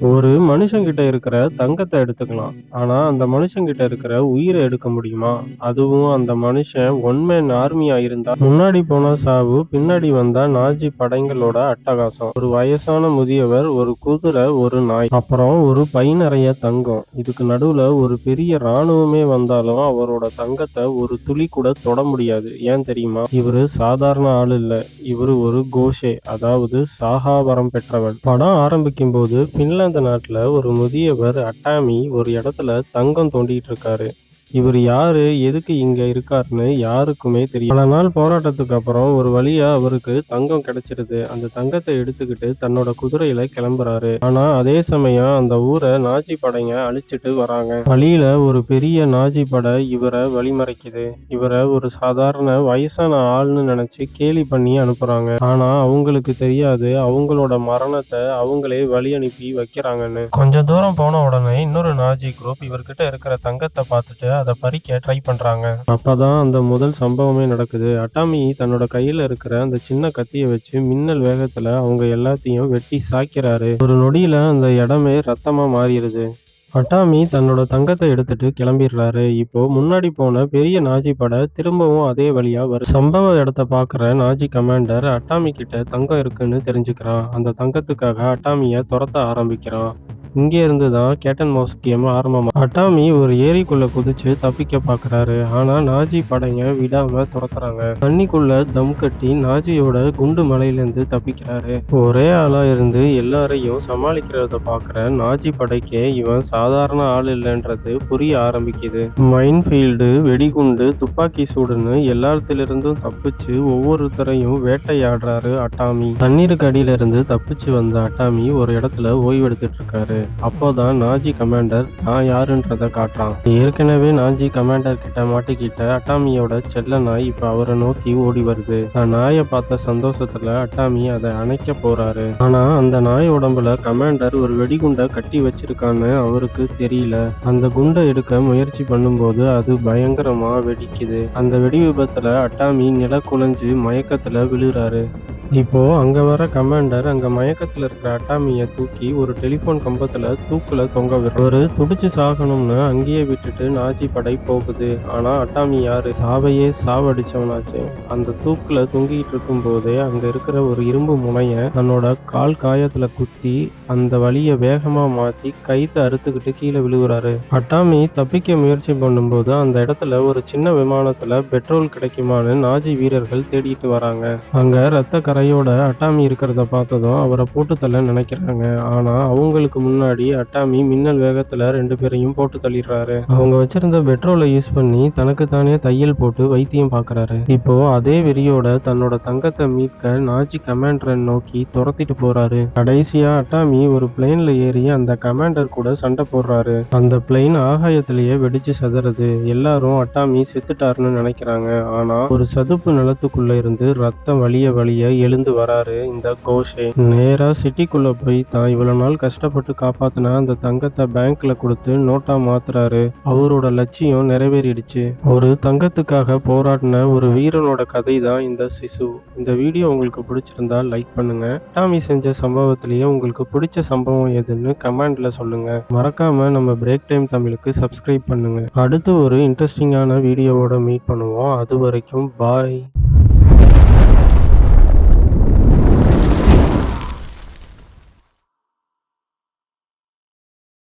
ஒரு மனுஷங்கிட்ட இருக்கிற தங்கத்த எடுத்துக்கலாம். ஆனா, அந்த மனுஷங்கிட்ட இருக்கிற உயிர எடுக்க முடியுமா? அதுவும் அந்த மனுஷன் ஒன் மேன் ஆர்மியா இருந்தா, முன்னாடி போனா சாவு, பின்னாடி வந்தா நாஜி படைங்களோட அட்டகாசம். ஒரு வயசான முதியவர், ஒரு குதிரை, ஒரு நாய், அப்புறம் ஒரு பை நிறைய தங்கம். இதுக்கு நடுவுல ஒரு பெரிய ராணுவமே வந்தாலும் அவரோட தங்கத்த ஒரு துளி கூட தொட முடியாது. ஏன் தெரியுமா? இவரு சாதாரண ஆள் இல்ல. இவரு ஒரு கோஷே, அதாவது சாகாவரம் பெற்றவன். படம் ஆரம்பிக்கும் போது பின்லாந்து நாட்டுல ஒரு முதியவர் அட்டாமி ஒரு இடத்துல தங்கம் தோண்டிட்டு இருக்காரு. இவர் யாரு, எதுக்கு இங்க இருக்காருன்னு யாருக்குமே தெரியும். பல நாள் போராட்டத்துக்கு அப்புறம் ஒரு வழியா அவருக்கு தங்கம் கிடைச்சிருது. அந்த தங்கத்தை எடுத்துக்கிட்டு தன்னோட குதிரையில கிளம்புறாரு. ஆனா அதே சமயம் அந்த ஊரை நாஜி படைங்க அழிச்சிட்டு வராங்க. வழியில ஒரு பெரிய நாஜி படை இவரை வழிமறைக்குது. இவரை ஒரு சாதாரண வயசான ஆள்னு நினைச்சு கேலி பண்ணி அனுப்புறாங்க. ஆனா அவங்களுக்கு தெரியாது அவங்களோட மரணத்தை அவங்களே வழி அனுப்பி வைக்கிறாங்கன்னு. கொஞ்ச தூரம் போன உடனே இன்னொரு நாஜி குரூப் இவர்கிட்ட இருக்கிற தங்கத்தை பார்த்துட்டு அதை பறிக்க ட்ரை பண்றாங்க. அப்பதான் அந்த முதல் சம்பவமே நடக்குது. அட்டாமி தன்னோட கையில இருக்கிற அந்த சின்ன கத்தியை வச்சு மின்னல் வேகத்துல அவங்க எல்லாத்தையும் வெட்டி சாய்க்கிறாரு. ஒரு நொடியில அந்த இடமே ரத்தமா மாறிடுது. அட்டாமி தன்னோட தங்கத்தை எடுத்துட்டு கிளம்பிடுறாரு. இப்போ முன்னாடி போன பெரிய நாஜி படை திரும்பவும் அதே வழியா வரும். சம்பவ இடத்த பாக்குற நாஜி கமாண்டர் அட்டாமி கிட்ட தங்கம் இருக்குன்னு தெரிஞ்சுக்கிறான். அந்த தங்கத்துக்காக அட்டாமிய துரத்த ஆரம்பிக்கிறான். இங்கே இருந்து தான் கேட் அண்ட் மவுஸ் கேம் ஆரம்பமா. அட்டாமி ஒரு ஏரிக்குள்ள குதிச்சு தப்பிக்க பாக்குறாரு. ஆனா நாஜி படைங்க விடாம துரத்துறாங்க. தண்ணிக்குள்ள தம் கட்டி நாஜியோட குண்டு மலையிலிருந்து தப்பிக்கிறாரு. ஒரே ஆளா இருந்து எல்லாரையும் சமாளிக்கிறத பாக்குற நாஜி படைக்கு இவன் சாதாரண ஆள் இல்லைன்றது புரிய ஆரம்பிக்குது. மைன்ஃபீல்டு, வெடிகுண்டு, துப்பாக்கி சூடுன்னு எல்லாத்திலிருந்தும் தப்பிச்சு ஒவ்வொருத்தரையும் வேட்டையாடுறாரு அட்டாமி. தண்ணீருக்கு அடியில இருந்து தப்பிச்சு வந்த அட்டாமி ஒரு இடத்துல ஓய்வெடுத்துட்டு இருக்காரு. அப்போதான் நாஜி கமாண்டர் தான் யாருன்றத காட்டுறான். ஏற்கனவே நாஜி கமாண்டர் கிட்ட மாட்டிக்கிட்ட அட்டாமியோட செல்ல நாய் இப்ப அவரை நோக்கி ஓடி வருது. நாயை பார்த்த சந்தோஷத்துல அட்டாமி அதை அணைக்க போறாரு. ஆனா அந்த நாய் உடம்புல கமாண்டர் ஒரு வெடிகுண்டை கட்டி வச்சிருக்கான்னு அவருக்கு தெரியல. அந்த குண்டை எடுக்க முயற்சி பண்ணும்போது அது பயங்கரமா வெடிக்குது. அந்த வெடி விபத்துல அட்டாமி நில குலைஞ்சு மயக்கத்துல விழுறாரு. இப்போ அங்க வர கமாண்டர் அங்க மயக்கத்துல இருக்கிற அட்டாமிய தூக்கி ஒரு டெலிபோன் கம்பத்துல தூக்குல தொங்க விடுறாரு. துடிச்சு சாகணும்னு அங்கேயே விட்டுட்டு நாஜி படை போகுது. ஆனா அட்டாமி யாரு, சாவையே சாவடிச்சவனாச்சு. அந்த தூக்குல தொங்கிட்டு இருக்கும் போதே அங்க இருக்கிற ஒரு இரும்பு முனைய தன்னோட கால் காயத்துல குத்தி அந்த வலிய வேகமா மாத்தி கைத்தை அறுத்துக்கிட்டு கீழே விழுகுறாரு. அட்டாமி தப்பிக்க முயற்சி பண்ணும்போது அந்த இடத்துல ஒரு சின்ன விமானத்துல பெட்ரோல் கிடைக்குமான்னு நாஜி வீரர்கள் தேடிட்டு வராங்க. அங்க ரத்த கரையோட அட்டாமி இருக்கிறத பார்த்ததும் அவரை போட்டு தள்ள நினைக்கிறாங்க. ஆனா அவங்களுக்கு முன்னாடி அட்டாமி மின்னல் வேகத்துல 2 பேரையும் போட்டு தள்ளிடுறாரு. அவங்க வச்சிருந்த பெட்ரோலை யூஸ் பண்ணி தனக்கு தானே தையல் போட்டு வைத்தியம் பாக்குறாரு. இப்போ அதே வெறியோட தன்னோட தங்கத்தை மீட்க நாஜி கமாண்டரை நோக்கி துரத்திட்டு போறாரு. கடைசியா அட்டாமி ஒரு பிளேன்ல ஏறி அந்த கமாண்டர் கூட சண்டை போடுறாரு. அந்த பிளேன் ஆகாயத்திலேயே வெடிச்சு சதுறது. எல்லாரும் அட்டாமி செத்துட்டாருன்னு நினைக்கிறாங்க. ஆனா ஒரு சதுப்பு நிலத்துக்குள்ள இருந்து ரத்தம் வலிய வலிய எழுந்து வராரு இந்த கோஷே. நேரா சிட்டிக்குள்ள போய் தான் இவ்வளவு நாள் கஷ்டப்பட்டு காப்பாத்தின அந்த தங்கத்தை பேங்க்ல கொடுத்து நோட்டா மாத்துறாரு. அவரோட லட்சியம் நிறைவேறிடுச்சு. ஒரு தங்கத்துக்காக போராடின ஒரு வீரனோட கதை தான் இந்த சிசு. இந்த வீடியோ உங்களுக்கு பிடிச்சிருந்தா லைக் பண்ணுங்க. டாமி செஞ்ச சம்பவத்திலேயே உங்களுக்கு பிடிச்ச சம்பவம் எதுன்னு கமெண்ட்ல சொல்லுங்க. மறக்காம நம்ம பிரேக் டைம் தமிழுக்கு சப்ஸ்கிரைப் பண்ணுங்க. அடுத்து ஒரு இன்ட்ரெஸ்டிங்கான வீடியோவோட மீட் பண்ணுவோம். அது வரைக்கும் பாய்.